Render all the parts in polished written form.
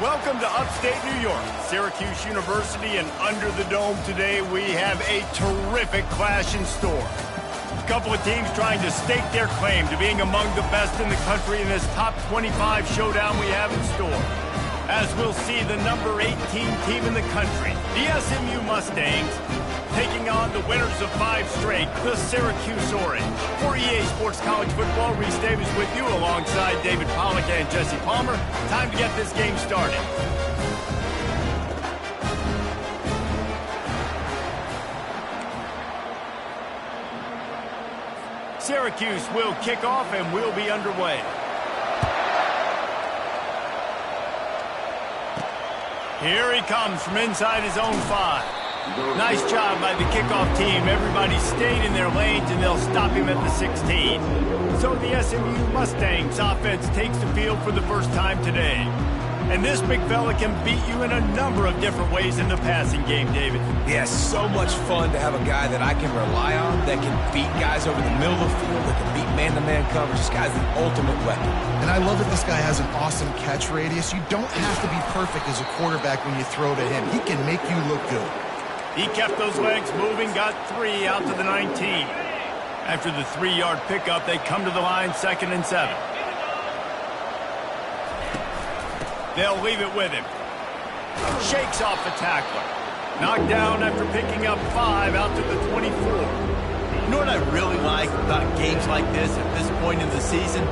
Welcome to upstate New York, Syracuse University, and under the dome today we have a terrific clash in store. A couple of teams trying to stake their claim to being among the best in the country in this top 25 showdown we have in store. As we'll see the number 18 team in the country, the SMU Mustangs, taking on the winners of 5 straight, the Syracuse Orange. For EA Sports College Football, Reese Davis with you alongside David Pollack and Jesse Palmer. Time to get this game started. Syracuse will kick off and we'll be underway. Here he comes from inside his own 5. Nice job by the kickoff team. Everybody stayed in their lanes, and they'll stop him at the 16. So the SMU Mustangs offense takes the field for the first time today. And this big fella can beat you in a number of different ways in the passing game, David. Yeah, so much fun to have a guy that I can rely on, that can beat guys over the middle of the field, that can beat man-to-man coverage. This guy's the ultimate weapon. And I love that this guy has an awesome catch radius. You don't have to be perfect as a quarterback when you throw to him. He can make you look good. He kept those legs moving, got 3 out to the 19. After the 3-yard pickup, they come to the line, 2nd and 7. They'll leave it with him. Shakes off the tackler. Knocked down after picking up 5 out to the 24. You know what I really like about games like this at this point in the season?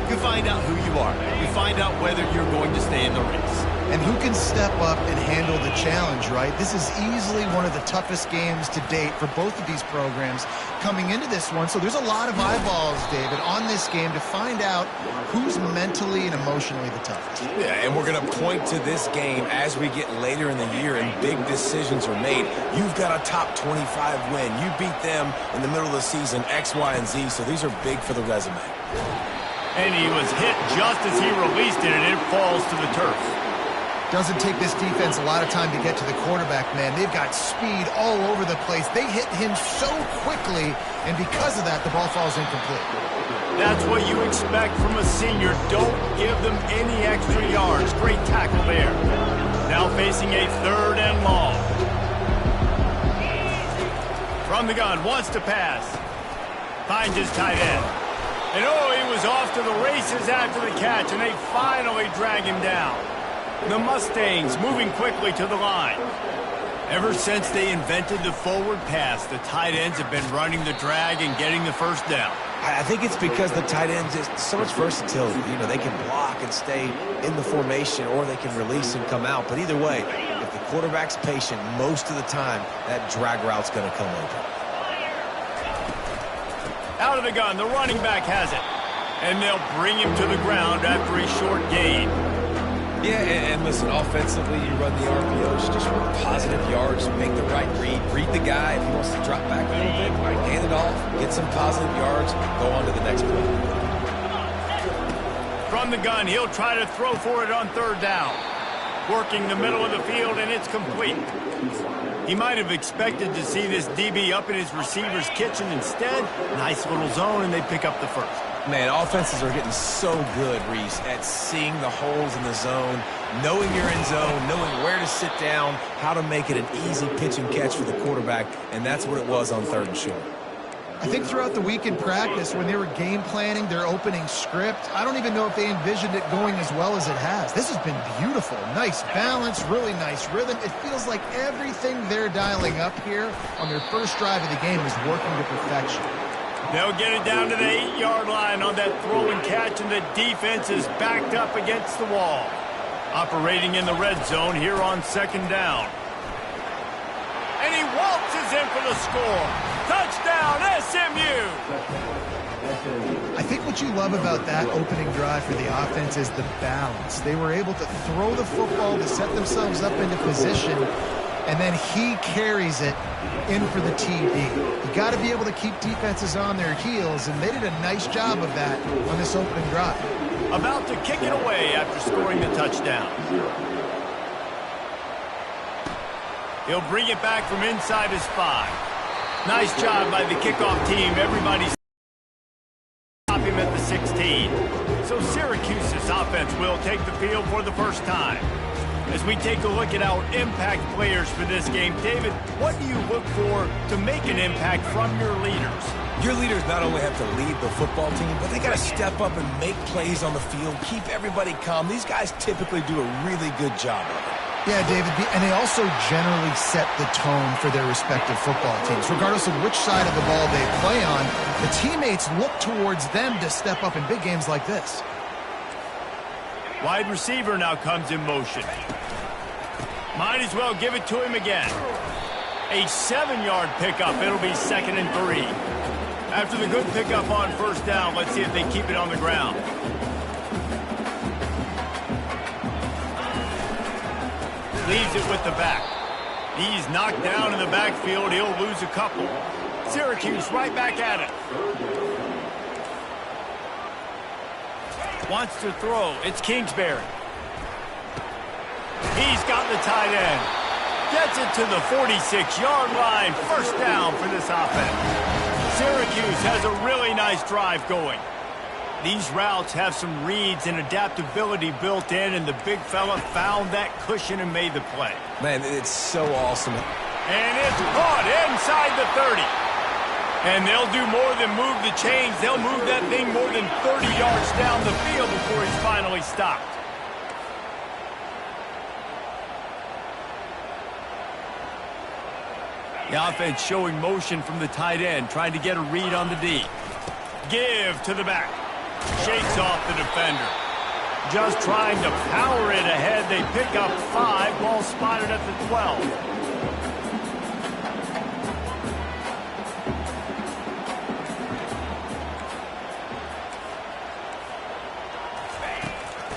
You find out who you are. You find out whether you're going to stay in the race. And who can step up and handle the challenge, right? This is easily one of the toughest games to date for both of these programs coming into this one. So there's a lot of eyeballs, David, on this game to find out who's mentally and emotionally the toughest. Yeah, and we're going to point to this game as we get later in the year and big decisions are made. You've got a top 25 win. You beat them in the middle of the season, X, Y, and Z, so these are big for the resume. And he was hit just as he released it, and it falls to the turf. Doesn't take this defense a lot of time to get to the quarterback, man. They've got speed all over the place. They hit him so quickly, and because of that, the ball falls incomplete. That's what you expect from a senior. Don't give them any extra yards. Great tackle there. Now facing a 3rd and long. From the gun, wants to pass. Finds his tight end. And oh, he was off to the races after the catch, and they finally drag him down. The Mustangs moving quickly to the line. Ever since they invented the forward pass, the tight ends have been running the drag and getting the first down. I think it's because the tight ends is so much versatility. You know, they can block and stay in the formation, or they can release and come out. But either way, if the quarterback's patient, most of the time, that drag route's going to come open. Out of the gun, the running back has it. And they'll bring him to the ground after a short gain. Yeah, and listen, offensively, you run the RPOs, just run positive yards, make the right read the guy. If he wants to drop back a little bit, hand it off, get some positive yards, go on to the next play. From the gun, he'll try to throw for it on 3rd down. Working the middle of the field, and it's complete. He might have expected to see this DB up in his receiver's kitchen. Instead, nice little zone, and they pick up the first. Man, offenses are getting so good, Reese, at seeing the holes in the zone, knowing you're in zone, knowing where to sit down, how to make it an easy pitch and catch for the quarterback, and that's what it was on 3rd and short. I think throughout the week in practice, when they were game planning their opening script, I don't even know if they envisioned it going as well as it has. This has been beautiful. Nice balance, really nice rhythm. It feels like everything they're dialing up here on their first drive of the game is working to perfection. They'll get it down to the 8-yard line on that throw and catch, and the defense is backed up against the wall. Operating in the red zone here on 2nd down. And he waltzes in for the score. Touchdown, SMU! I think what you love about that opening drive for the offense is the balance. They were able to throw the football to set themselves up into position, and then he carries it in for the TD. You got to be able to keep defenses on their heels, and they did a nice job of that on this opening drive. About to kick it away after scoring the touchdown. He'll bring it back from inside his 5. Nice job by the kickoff team. Everybody stop him at the 16. So Syracuse's offense will take the field for the first time. As we take a look at our impact players for this game, David, what do you look for to make an impact from your leaders? Your leaders not only have to lead the football team, but they got to step up and make plays on the field, keep everybody calm. These guys typically do a really good job of it. Yeah, David, and they also generally set the tone for their respective football teams. Regardless of which side of the ball they play on, the teammates look towards them to step up in big games like this. Wide receiver now comes in motion. Might as well give it to him again. A 7-yard pickup. It'll be 2nd and 3. After the good pickup on first down, let's see if they keep it on the ground. Leaves it with the back. He's knocked down in the backfield. He'll lose a couple. Syracuse right back at it. Wants to throw. It's Kingsbury. He's got the tight end. Gets it to the 46-yard line. First down for this offense. Syracuse has a really nice drive going. These routes have some reads and adaptability built in, and the big fella found that cushion and made the play. Man, it's so awesome. And it's caught inside the 30. And they'll do more than move the chains. They'll move that thing more than 30 yards down the field before he's finally stopped. The offense showing motion from the tight end, trying to get a read on the D. Give to the back. Shakes off the defender. Just trying to power it ahead. They pick up 5. Ball spotted at the 12.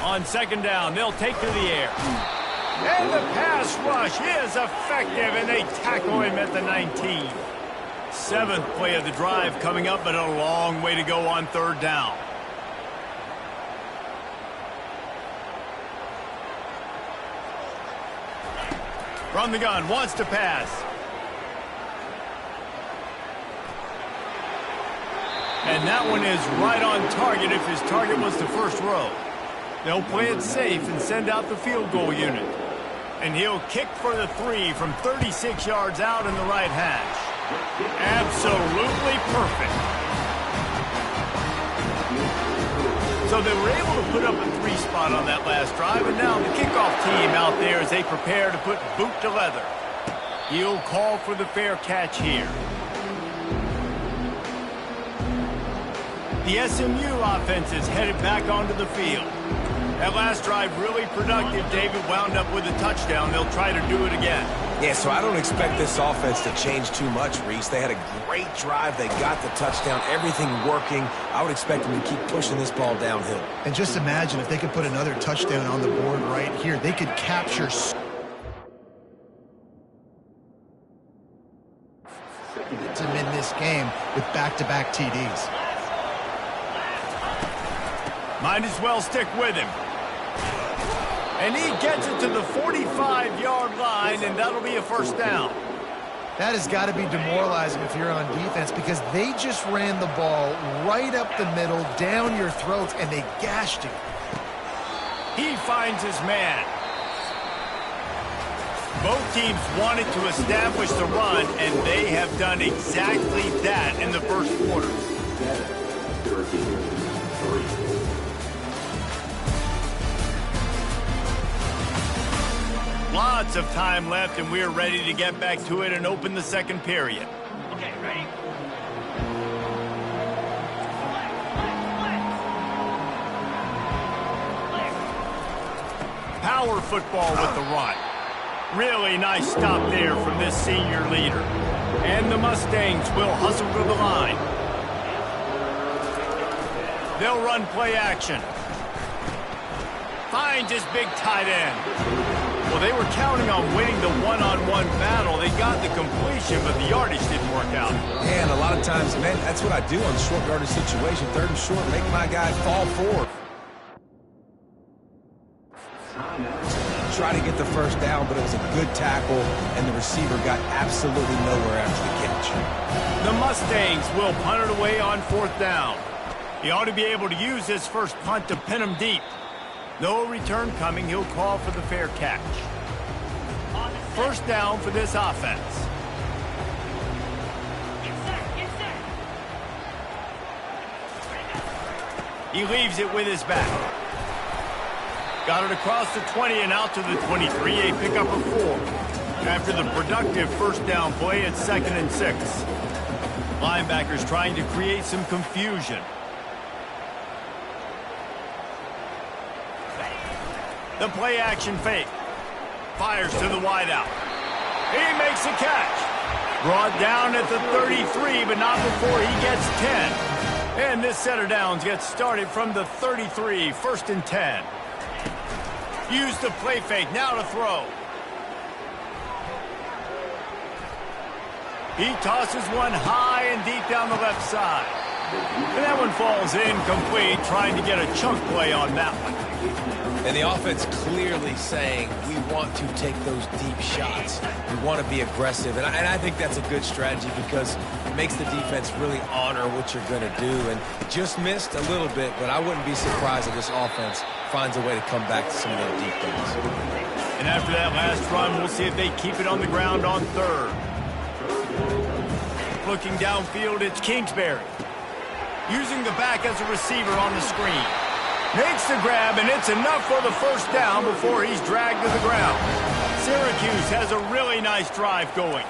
On 2nd down, they'll take to the air. And the pass rush is effective, and they tackle him at the 19. 7th play of the drive coming up, but a long way to go on 3rd down. From the gun, wants to pass. And that one is right on target if his target was the first row. They'll play it safe and send out the field goal unit. And he'll kick for the 3 from 36 yards out in the right hash. Absolutely perfect. So they were able to put up a 3 spot on that last drive, and now the kickoff team out there as they prepare to put boot to leather. He'll call for the fair catch here. The SMU offense is headed back onto the field. That last drive really productive. David wound up with a touchdown. They'll try to do it again. Yeah, so I don't expect this offense to change too much, Reese. They had a great drive. They got the touchdown. Everything working. I would expect them to keep pushing this ball downhill. And just imagine if they could put another touchdown on the board right here. They could capture him in this game with back-to-back TDs. Might as well stick with him. And he gets it to the 45-yard line, and that'll be a first down. That has got to be demoralizing if you're on defense, because they just ran the ball right up the middle, down your throats, and they gashed you. He finds his man. Both teams wanted to establish the run, and they have done exactly that in the first quarter. Lots of time left, and we're ready to get back to it and open the second period. Okay, ready? Power football with the run. Really nice stop there from this senior leader. And the Mustangs will hustle to the line. They'll run play action. Finds his big tight end. Well, they were counting on winning the one-on-one battle. They got the completion, but the yardage didn't work out. Yeah, and a lot of times, man, that's what I do on short yardage situation. 3rd and short, make my guy fall forward. Try to get the first down, but it was a good tackle, and the receiver got absolutely nowhere after the catch. The Mustangs will punt it away on 4th down. He ought to be able to use his first punt to pin him deep. No return coming. He'll call for the fair catch. First down for this offense. He leaves it with his back. Got it across the 20 and out to the 23, a pickup of 4. After the productive first down play, it's 2nd and 6. Linebackers trying to create some confusion. The play action fake. Fires to the wideout. He makes a catch. Brought down at the 33, but not before he gets 10. And this set of downs gets started from the 33, 1st and 10. Use the play fake, now to throw. He tosses one high and deep down the left side. And that one falls incomplete, trying to get a chunk play on that one. And the offense clearly saying, we want to take those deep shots. We want to be aggressive. And I think that's a good strategy because it makes the defense really honor what you're going to do. And just missed a little bit, but I wouldn't be surprised if this offense finds a way to come back to some of their deep things. And after that last run, we'll see if they keep it on the ground on 3rd. Looking downfield, it's Kingsbury. Using the back as a receiver on the screen. Makes the grab, and it's enough for the first down before he's dragged to the ground. Syracuse has a really nice drive going.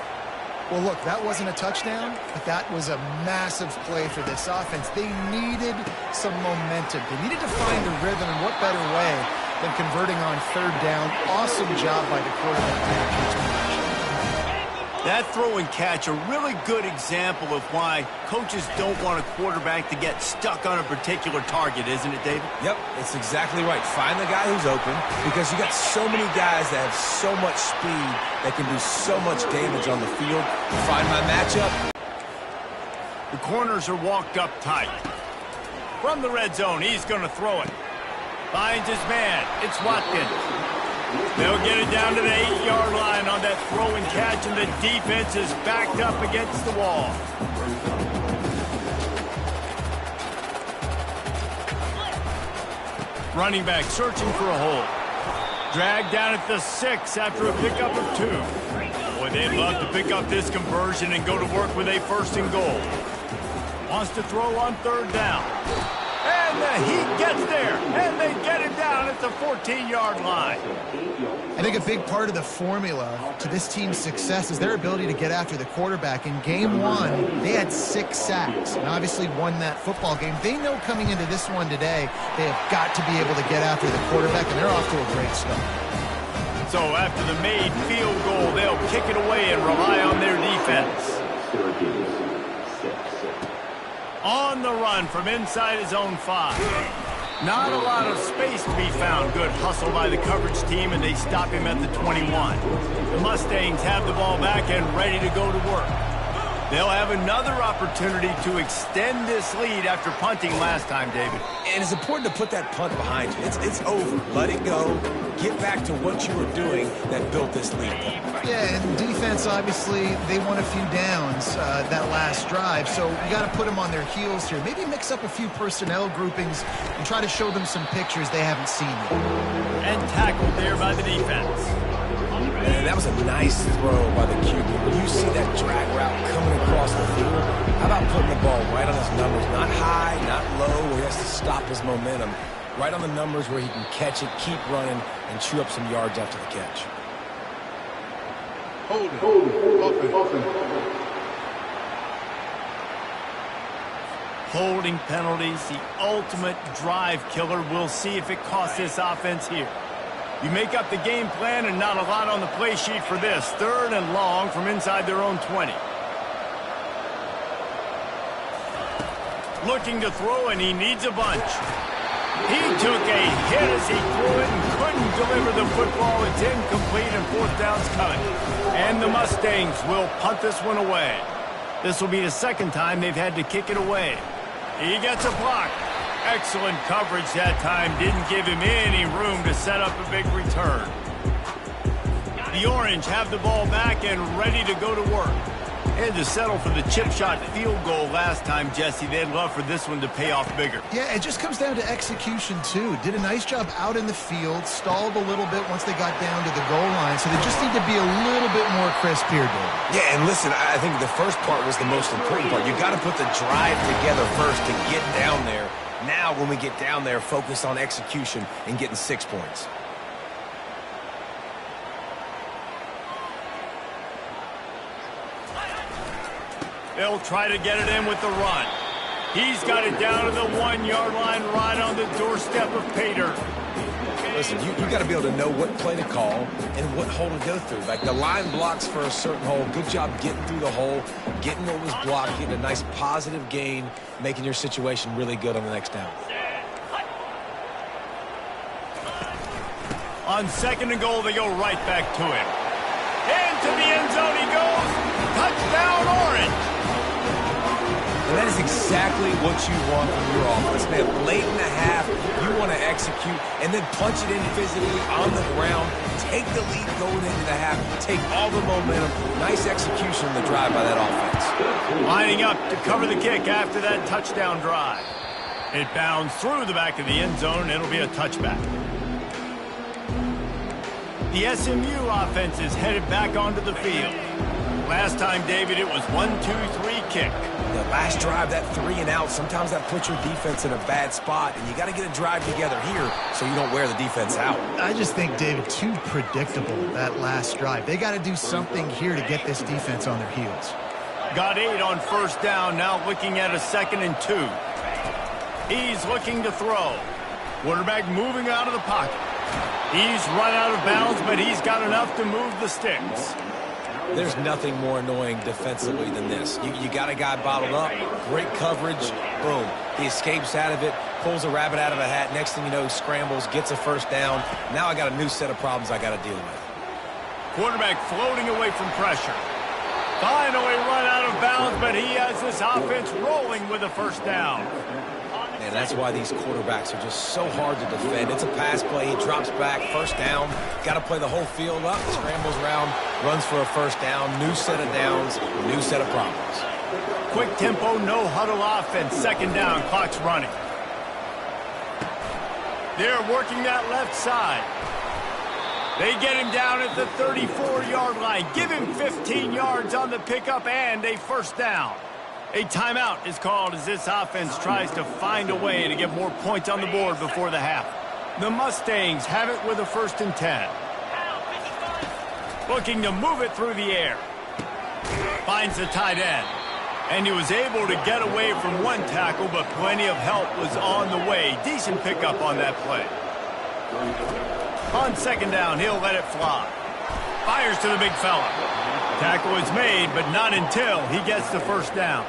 Well, look, that wasn't a touchdown, but that was a massive play for this offense. They needed some momentum. They needed to find a rhythm, and what better way than converting on 3rd down. Awesome job by the quarterback there. That throw and catch, a really good example of why coaches don't want a quarterback to get stuck on a particular target, isn't it, David? Yep, it's exactly right. Find the guy who's open because you got so many guys that have so much speed that can do so much damage on the field. Find my matchup. The corners are walked up tight. From the red zone, he's going to throw it. Finds his man. It's Watkins. They'll get it down to the 8-yard line on that throw and catch, and the defense is backed up against the wall. Running back searching for a hole. Dragged down at the 6 after a pickup of 2. Boy, they'd love to pick up this conversion and go to work with a 1st and goal. Wants to throw on 3rd down. And the Heat gets there, and they get him down at the 14-yard line. I think a big part of the formula to this team's success is their ability to get after the quarterback. In Game 1, they had 6 sacks and obviously won that football game. They know coming into this one today, they have got to be able to get after the quarterback, and they're off to a great start. So after the made field goal, they'll kick it away and rely on their defense. On the run from inside his own 5. Not a lot of space to be found. Good hustle by the coverage team, and they stop him at the 21. The Mustangs have the ball back and ready to go to work. They'll have another opportunity to extend this lead after punting last time, David. And it's important to put that punt behind you. It's over. Let it go. Get back to what you were doing that built this lead. Yeah, and defense, obviously, they won a few downs that last drive, so you got to put them on their heels here. Maybe mix up a few personnel groupings and try to show them some pictures they haven't seen yet. And tackled there by the defense. Man, that was a nice throw by the QB. When you see that drag route coming across the field, how about putting the ball right on his numbers? Not high, not low, where he has to stop his momentum. Right on the numbers where he can catch it, keep running, and chew up some yards after the catch. Holding penalties, the ultimate drive killer. We'll see if it costs this offense here. You make up the game plan and not a lot on the play sheet for this. 3rd and long from inside their own 20. Looking to throw, and he needs a bunch. He took a hit as he threw it and couldn't deliver the football. It's incomplete, and 4th down's coming. And the Mustangs will punt this one away. This will be the 2nd time they've had to kick it away. He gets a block. Excellent coverage that time. Didn't give him any room to set up a big return. The Orange have the ball back and ready to go to work. And to settle for the chip shot field goal last time, Jesse, they'd love for this one to pay off bigger. Yeah, it just comes down to execution, too. Did a nice job out in the field, stalled a little bit once they got down to the goal line, so they just need to be a little bit more crisp here, Dave. Yeah, and listen, I think the first part was the most important part. You got to put the drive together first to get down there. Now, when we get down there, focus on execution and getting 6 points. They'll try to get it in with the run. He's got it down to the 1-yard line right on the doorstep of pay dirt. Listen, you got to be able to know what play to call and what hole to go through. Like the line blocks for a certain hole. Good job getting through the hole, getting what was blocked, getting a nice positive gain, making your situation really good on the next down. On 2nd and goal, they go right back to him. Into the end zone he goes. Touchdown, Orange. And that is exactly what you want from your offense, man. Late in the half, you want to execute and then punch it in physically on the ground. Take the lead going into the half. Take all the momentum. Nice execution on the drive by that offense. Lining up to cover the kick after that touchdown drive. It bounds through the back of the end zone. It'll be a touchback. The SMU offense is headed back onto the field. Last time, David, it was 1-2-3 kick. The last drive, that 3 and out, sometimes that puts your defense in a bad spot, and you got to get a drive together here so you don't wear the defense out. I just think, David, too predictable, that last drive. They got to do something here to get this defense on their heels. Got 8 on 1st down, now looking at a 2nd and 2. He's looking to throw. Quarterback moving out of the pocket. He's run out of bounds, but he's got enough to move the sticks. There's nothing more annoying defensively than this. You got a guy bottled up, great coverage, boom. He escapes out of it, pulls a rabbit out of a hat. Next thing you know, he scrambles, gets a 1st down. Now I got a new set of problems I got to deal with. Quarterback floating away from pressure. Finally run out of bounds, but he has this offense rolling with a 1st down. And that's why these quarterbacks are just so hard to defend. It's a pass play. He drops back, 1st down. Got to play the whole field up, scrambles around, runs for a 1st down. New set of downs, new set of problems. Quick tempo, no huddle offense. 2nd down, clock's running. They're working that left side. They get him down at the 34-yard line. Give him 15 yards on the pickup and a 1st down. A timeout is called as this offense tries to find a way to get more points on the board before the half. The Mustangs have it with a 1st and 10. Looking to move it through the air. Finds the tight end. And he was able to get away from one tackle, but plenty of help was on the way. Decent pickup on that play. On 2nd down, he'll let it fly. Fires to the big fella. Tackle is made, but not until he gets the 1st down.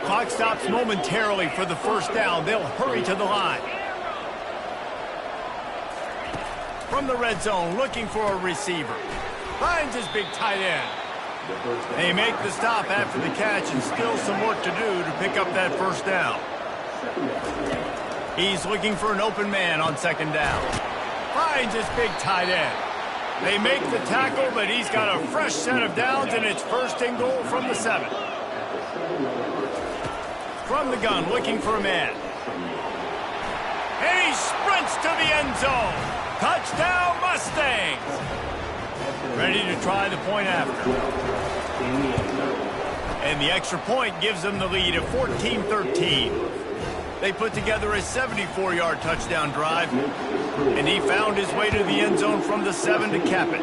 Clock stops momentarily for the 1st down. They'll hurry to the line. From the red zone, looking for a receiver. Finds his big tight end. They make the stop after the catch and still some work to do to pick up that 1st down. He's looking for an open man on 2nd down. Finds his big tight end. They make the tackle, but he's got a fresh set of downs, and it's 1st and goal from the 7. From the gun, looking for a man. And he sprints to the end zone. Touchdown, Mustangs! Ready to try the point after. And the extra point gives them the lead at 14-13. They put together a 74-yard touchdown drive, and he found his way to the end zone from the 7 to cap it.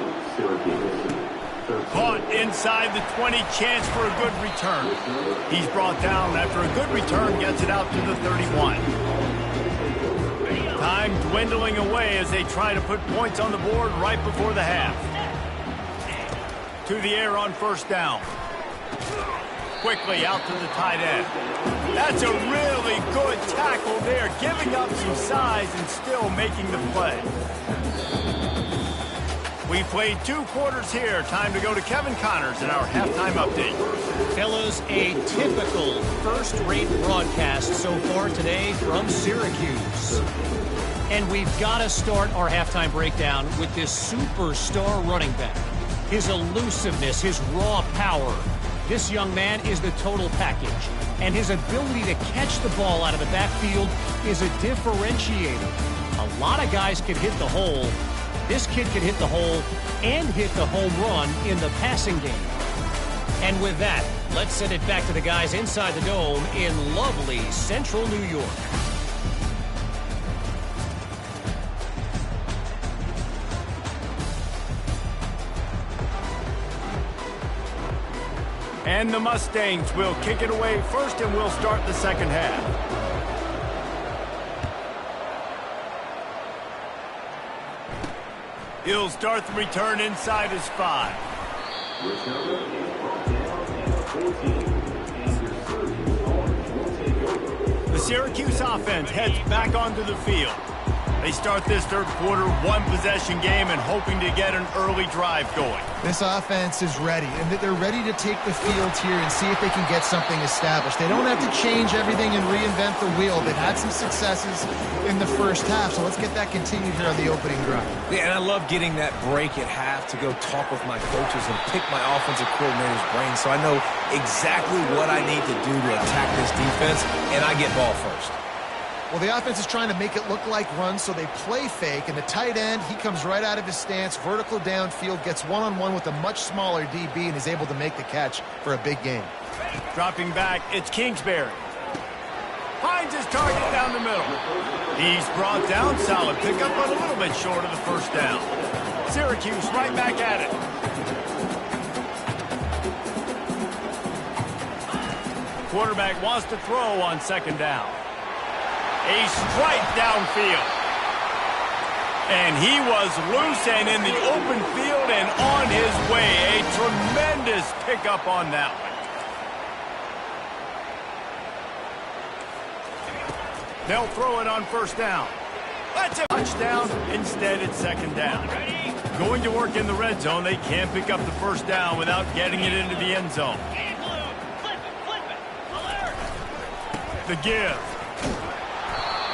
Caught inside the 20, chance for a good return. He's brought down after a good return, gets it out to the 31. Time dwindling away as they try to put points on the board right before the half. To the air on 1st down. Quickly out to the tight end. That's a really good tackle there, giving up some size and still making the play. We played 2 quarters here. Time to go to Kevin Connors in our halftime update. Fellas, a typical first-rate broadcast so far today from Syracuse. And we've got to start our halftime breakdown with this superstar running back. His elusiveness, his raw power. This young man is the total package, and his ability to catch the ball out of the backfield is a differentiator. A lot of guys can hit the hole. This kid can hit the hole and hit the home run in the passing game. And with that, let's send it back to the guys inside the dome in lovely central New York. And the Mustangs will kick it away first, and we'll start the second half. He'll start the return inside his 5. The Syracuse offense heads back onto the field. They start this third quarter one-possession game and hoping to get an early drive going. This offense is ready, and they're ready to take the field here and see if they can get something established. They don't have to change everything and reinvent the wheel. They've had some successes in the first half, so let's get that continued here on the opening drive. Yeah, and I love getting that break at half to go talk with my coaches and pick my offensive coordinator's brain so I know exactly what I need to do to attack this defense, and I get ball first. Well, the offense is trying to make it look like runs, so they play fake. And the tight end, he comes right out of his stance, vertical downfield, gets one-on-one with a much smaller DB, and is able to make the catch for a big gain. Dropping back, it's Kingsbury. Finds his target down the middle. He's brought down, solid pickup, but a little bit short of the first down. Syracuse right back at it. Quarterback wants to throw on second down. A strike downfield. And he was loose and in the open field and on his way. A tremendous pickup on that one. They'll throw it on first down. That's a touchdown. Instead, it's second down. Going to work in the red zone. They can't pick up the first down without getting it into the end zone. The give.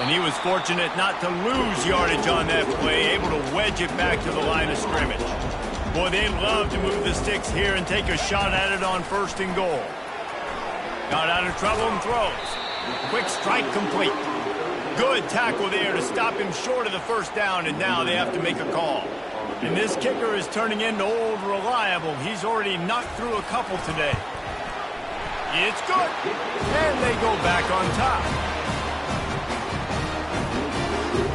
And he was fortunate not to lose yardage on that play, able to wedge it back to the line of scrimmage. Boy, they love to move the sticks here and take a shot at it on first and goal. Got out of trouble and throws. Quick strike complete. Good tackle there to stop him short of the first down, and now they have to make a call. And this kicker is turning into old reliable. He's already knocked through a couple today. It's good. And they go back on top.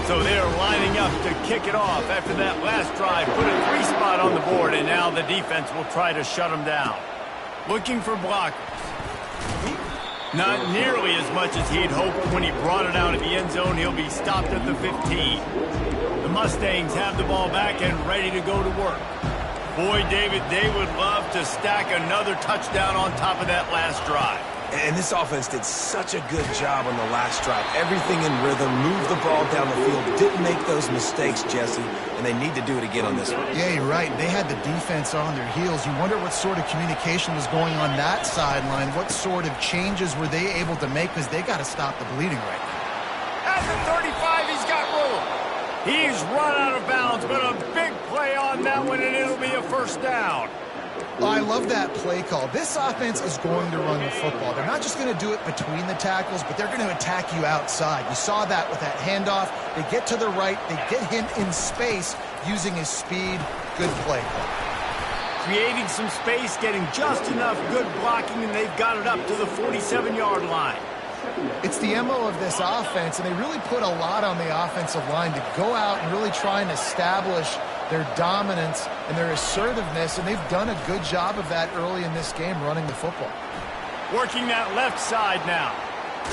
So they're lining up to kick it off after that last drive. Put a 3-spot on the board, and now the defense will try to shut them down. Looking for blockers. Not nearly as much as he'd hoped when he brought it out of the end zone. He'll be stopped at the 15. The Mustangs have the ball back and ready to go to work. Boy, David, they would love to stack another touchdown on top of that last drive. And this offense did such a good job on the last drive. Everything in rhythm, moved the ball down the field, didn't make those mistakes, Jesse, and they need to do it again on this one. Yeah, you're right. They had the defense on their heels. You wonder what sort of communication was going on that sideline. What sort of changes were they able to make, because they got to stop the bleeding right now. At the 35, he's got room. He's run out of bounds, but a big play on that one, and it'll be a first down. Oh, I love that play call. This offense is going to run the football. They're not just going to do it between the tackles, but they're going to attack you outside. You saw that with that handoff. They get to the right. They get him in space using his speed. Good play call. Creating some space, getting just enough good blocking, and they've got it up to the 47-yard line. It's the MO of this offense, and they really put a lot on the offensive line to go out and really try and establish their dominance and their assertiveness, and they've done a good job of that early in this game, running the football. Working that left side now.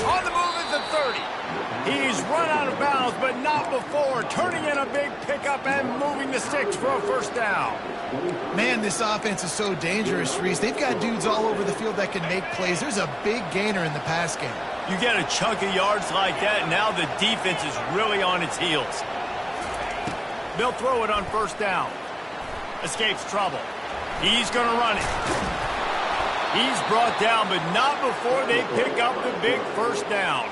On the move at the 30. He's run out of bounds, but not before. Turning in a big pickup and moving the sticks for a first down. Man, this offense is so dangerous, Reese. They've got dudes all over the field that can make plays. There's a big gainer in the pass game. You get a chunk of yards like that, now the defense is really on its heels. They'll throw it on first down. Escapes trouble. He's going to run it. He's brought down, but not before they pick up the big first down.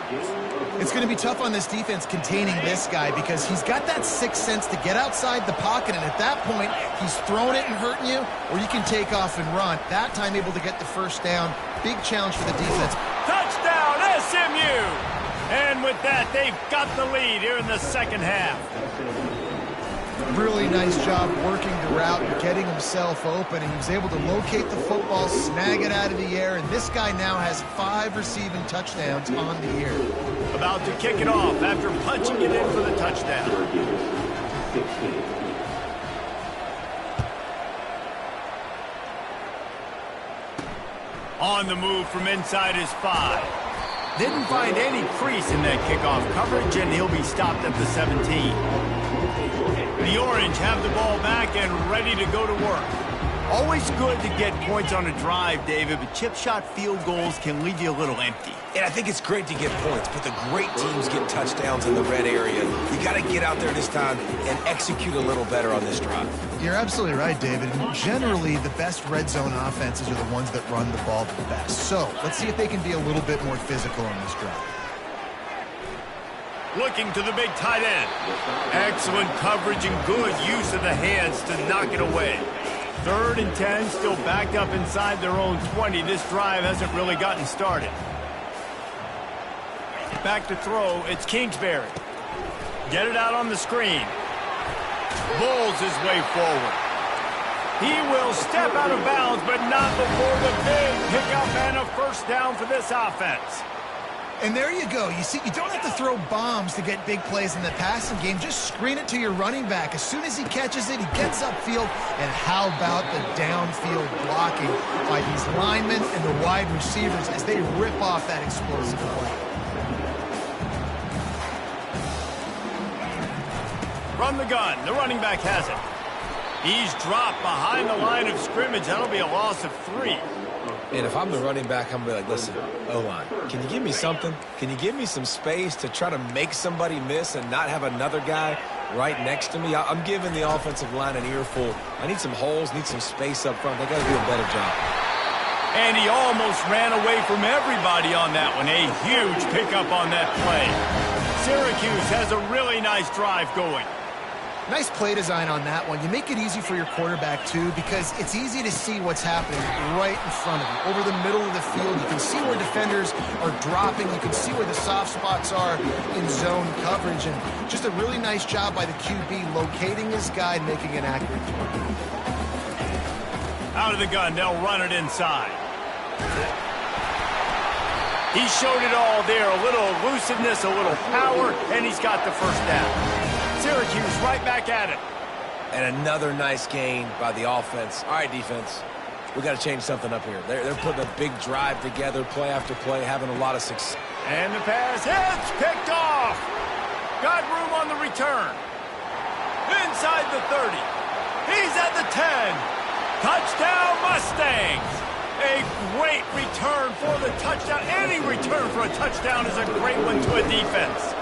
It's going to be tough on this defense containing this guy because he's got that sixth sense to get outside the pocket, and at that point, he's throwing it and hurting you, or you can take off and run. That time able to get the first down. Big challenge for the defense. Touchdown, SMU! And with that, they've got the lead here in the second half. Really nice job working the route and getting himself open, and he was able to locate the football, snag it out of the air, and this guy now has 5 receiving touchdowns on the year. About to kick it off after punching it in for the touchdown. On the move from inside his 5. Didn't find any crease in that kickoff coverage, and he'll be stopped at the 17. The Orange have the ball back and ready to go to work. Always good to get points on a drive, David, but chip shot field goals can leave you a little empty. And I think it's great to get points, but the great teams get touchdowns in the red area. You got to get out there this time and execute a little better on this drive. You're absolutely right, David. And generally, the best red zone offenses are the ones that run the ball the best. So let's see if they can be a little bit more physical on this drive. Looking to the big tight end. Excellent coverage and good use of the hands to knock it away. 3rd and 10, still backed up inside their own 20. This drive hasn't really gotten started. Back to throw, it's Kingsbury. Get it out on the screen. Bulls his way forward. He will step out of bounds, but not before the big pickup and a first down for this offense. And there you go. You see, you don't have to throw bombs to get big plays in the passing game. Just screen it to your running back. As soon as he catches it, he gets upfield. And how about the downfield blocking by these linemen and the wide receivers as they rip off that explosive play. From the gun, the running back has it. He's dropped behind the line of scrimmage. That'll be a loss of 3. And if I'm the running back, I'm going to be like, listen, O-line, can you give me something? Can you give me some space to try to make somebody miss and not have another guy right next to me? I'm giving the offensive line an earful. I need some holes, need some space up front. They got to do a better job. And he almost ran away from everybody on that one. A huge pickup on that play. Syracuse has a really nice drive going. Nice play design on that one. You make it easy for your quarterback, too, because it's easy to see what's happening right in front of you. Over the middle of the field, you can see where defenders are dropping. You can see where the soft spots are in zone coverage. And just a really nice job by the QB locating his guy and making an accurate throw. Out of the gun, they'll run it inside. He showed it all there. A little elusiveness, a little power, and he's got the first down. Syracuse right back at it. And another nice gain by the offense. All right, defense, we got to change something up here. They're putting a big drive together, play after play, having a lot of success. And the pass hits, picked off. Got room on the return. Inside the 30. He's at the 10. Touchdown, Mustangs. A great return for the touchdown. Any return for a touchdown is a great one to a defense.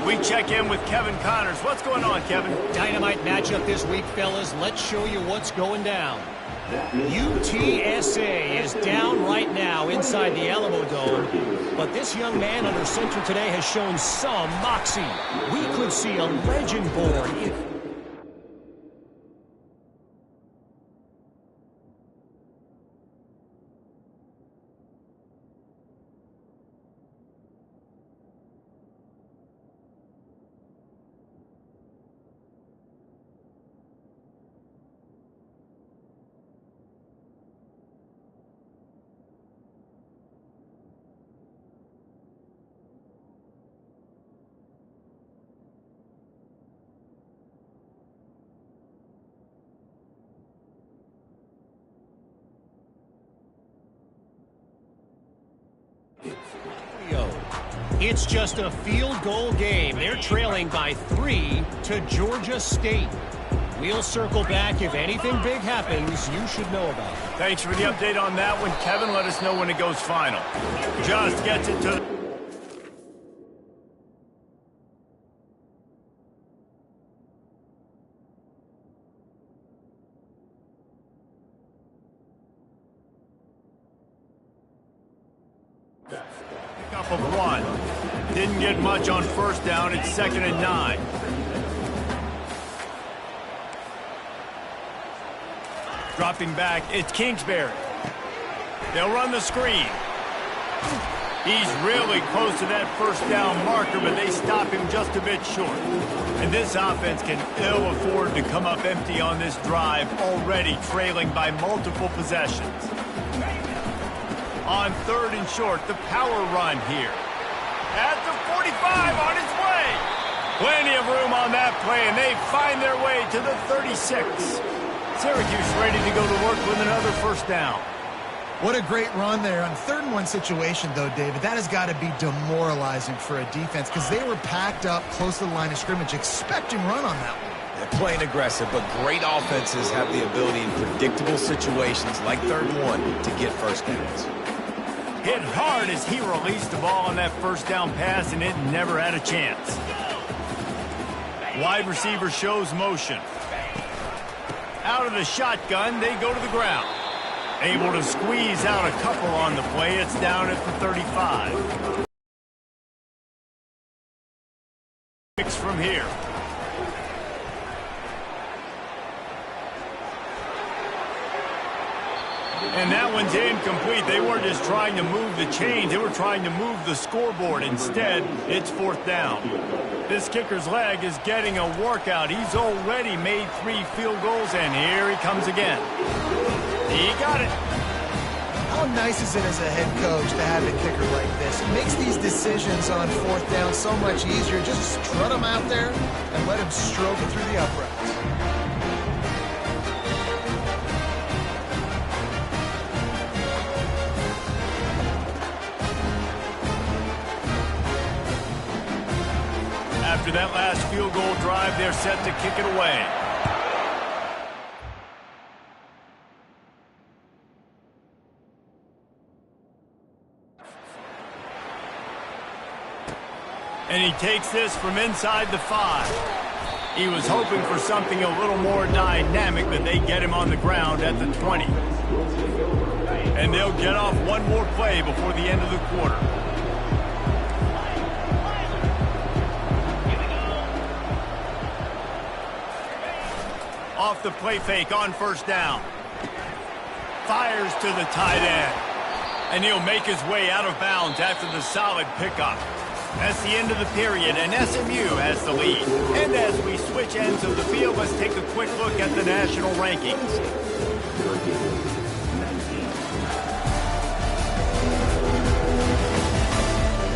We check in with Kevin Connors. What's going on, Kevin? Dynamite matchup this week, fellas. Let's show you what's going down. UTSA is down right now inside the Alamo Dome, but this young man under center today has shown some moxie. We could see a legend born if... It's just a field goal game. They're trailing by 3 to Georgia State. We'll circle back. If anything big happens, you should know about it. Thanks for the update on that one, Kevin. Let us know when it goes final. Just gets it to... Pickup of 1. Didn't get much on first down. It's 2nd and 9. Dropping back, it's Kingsbury. They'll run the screen. He's really close to that first down marker, but they stop him just a bit short. And this offense can ill afford to come up empty on this drive, already trailing by multiple possessions. On 3rd and short, the power run here. At the 45, on its way. Plenty of room on that play, and they find their way to the 36. Syracuse ready to go to work with another first down. What a great run there. On 3rd and 1 situation, though, David, that has got to be demoralizing for a defense because they were packed up close to the line of scrimmage, expecting run on that one. They're playing aggressive, but great offenses have the ability in predictable situations like 3rd and 1 to get first downs. Hit hard as he released the ball on that first down pass, and it never had a chance. Wide receiver shows motion. Out of the shotgun, they go to the ground. Able to squeeze out a couple on the play. It's down at the 35. From here. And that one's incomplete. They weren't just trying to move the chains. They were trying to move the scoreboard. Instead, it's 4th down. This kicker's leg is getting a workout. He's already made 3 field goals, and here he comes again. He got it. How nice is it as a head coach to have a kicker like this? It makes these decisions on 4th down so much easier. Just strut him out there and let him stroke it through the uprights. After that last field goal drive, they're set to kick it away. And he takes this from inside the 5. He was hoping for something a little more dynamic, but they get him on the ground at the 20. And they'll get off one more play before the end of the quarter. Off the play fake on first down. Fires to the tight end. And he'll make his way out of bounds after the solid pickup. That's the end of the period, and SMU has the lead. And as we switch ends of the field, let's take a quick look at the national rankings.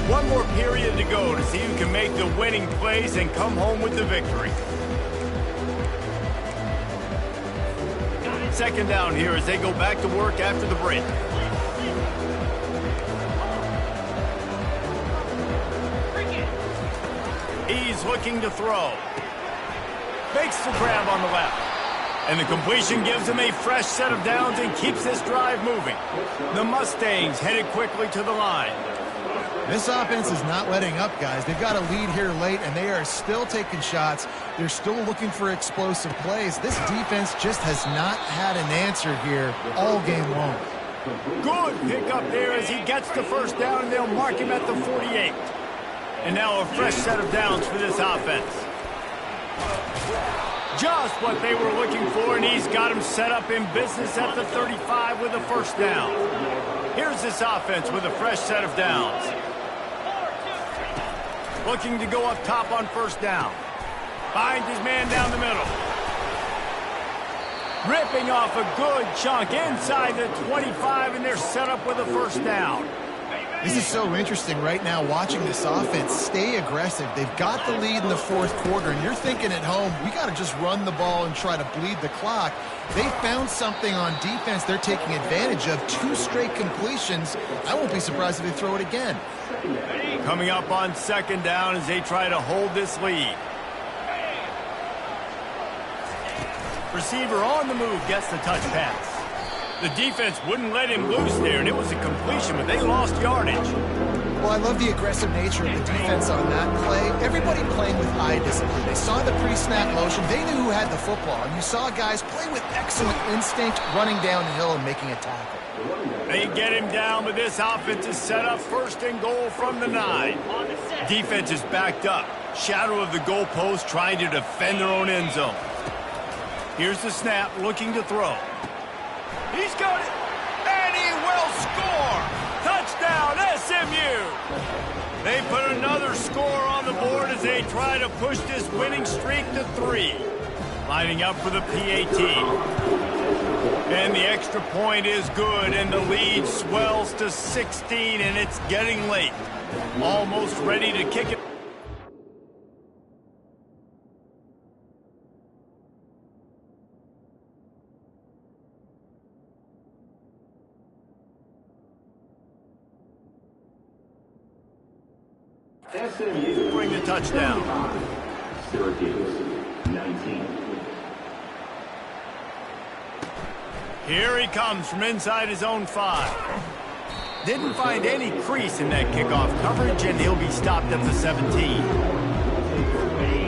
One more period to go to see who can make the winning plays and come home with the victory. 2nd down here as they go back to work after the break. He's looking to throw. Makes the grab on the left. And the completion gives him a fresh set of downs and keeps this drive moving. The Mustangs headed quickly to the line. This offense is not letting up, guys. They've got a lead here late, and they are still taking shots. They're still looking for explosive plays. This defense just has not had an answer here all game long. Good pickup there as he gets the first down, and they'll mark him at the 48. And now a fresh set of downs for this offense. Just what they were looking for, and he's got him set up in business at the 35 with a first down. Here's this offense with a fresh set of downs. Looking to go up top on first down. Finds his man down the middle. Ripping off a good chunk inside the 25, and they're set up with a first down. This is so interesting right now, watching this offense stay aggressive. They've got the lead in the 4th quarter, and you're thinking at home, we got to just run the ball and try to bleed the clock. They found something on defense they're taking advantage of. 2 straight completions. I won't be surprised if they throw it again. Coming up on 2nd down as they try to hold this lead. Receiver on the move gets the touch pass. The defense wouldn't let him loose there, and it was a completion, but they lost yardage. Well, I love the aggressive nature of the defense on that play. Everybody playing with eye discipline. They saw the pre-snap motion. They knew who had the football. And you saw guys play with excellent instinct, running downhill and making a tackle. They get him down, but this offense is set up 1st and goal from the 9. Defense is backed up. Shadow of the goalpost trying to defend their own end zone. Here's the snap, looking to throw. He's got it, and he will score! Touchdown, SMU! They put another score on the board as they try to push this winning streak to 3. Lining up for the PAT. And the extra point is good, and the lead swells to 16, and it's getting late. Almost ready to kick it. SMU Bring the touchdown. Syracuse 19. Here he comes from inside his own 5. Didn't find any crease in that kickoff coverage, and he'll be stopped at the 17.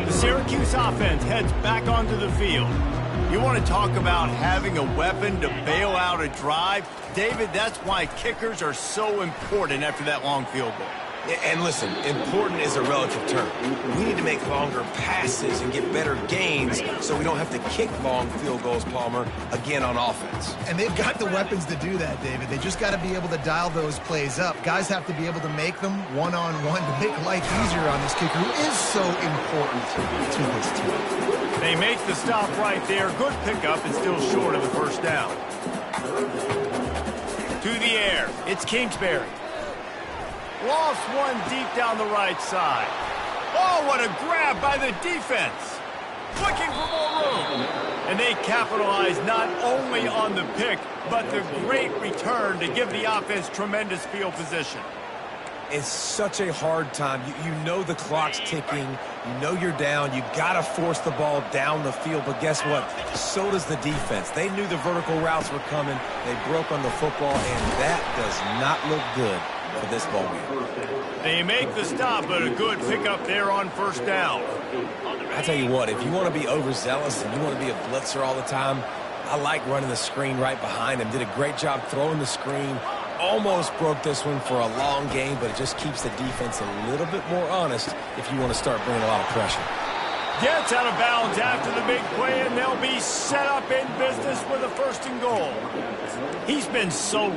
The Syracuse offense heads back onto the field. You want to talk about having a weapon to bail out a drive? David, that's why kickers are so important after that long field goal. And listen, important is a relative term. We need to make longer passes and get better gains so we don't have to kick long field goals, Palmer, again on offense. And they've got the weapons to do that, David. They just got to be able to dial those plays up. Guys have to be able to make them one-on-one to make life easier on this kicker, who is so important to this team. They make the stop right there. Good pickup. It's still short of the 1st down. To the air. It's Kingsbury. Lost one deep down the right side. Oh, what a grab by the defense. Looking for more room. And they capitalize not only on the pick, but the great return to give the offense tremendous field position. It's such a hard time. You know the clock's ticking. You know you're down. You got to force the ball down the field. But guess what? So does the defense. They knew the vertical routes were coming. They broke on the football, and that does not look good for this ball game. They make the stop, but a good pickup there on 1st down. I tell you what, if you want to be overzealous and you want to be a blitzer all the time, I like running the screen right behind him. Did a great job throwing the screen. Almost broke this one for a long game, but it just keeps the defense a little bit more honest if you want to start bringing a lot of pressure. Gets out of bounds after the big play, and they'll be set up in business with a 1st and goal. He's been so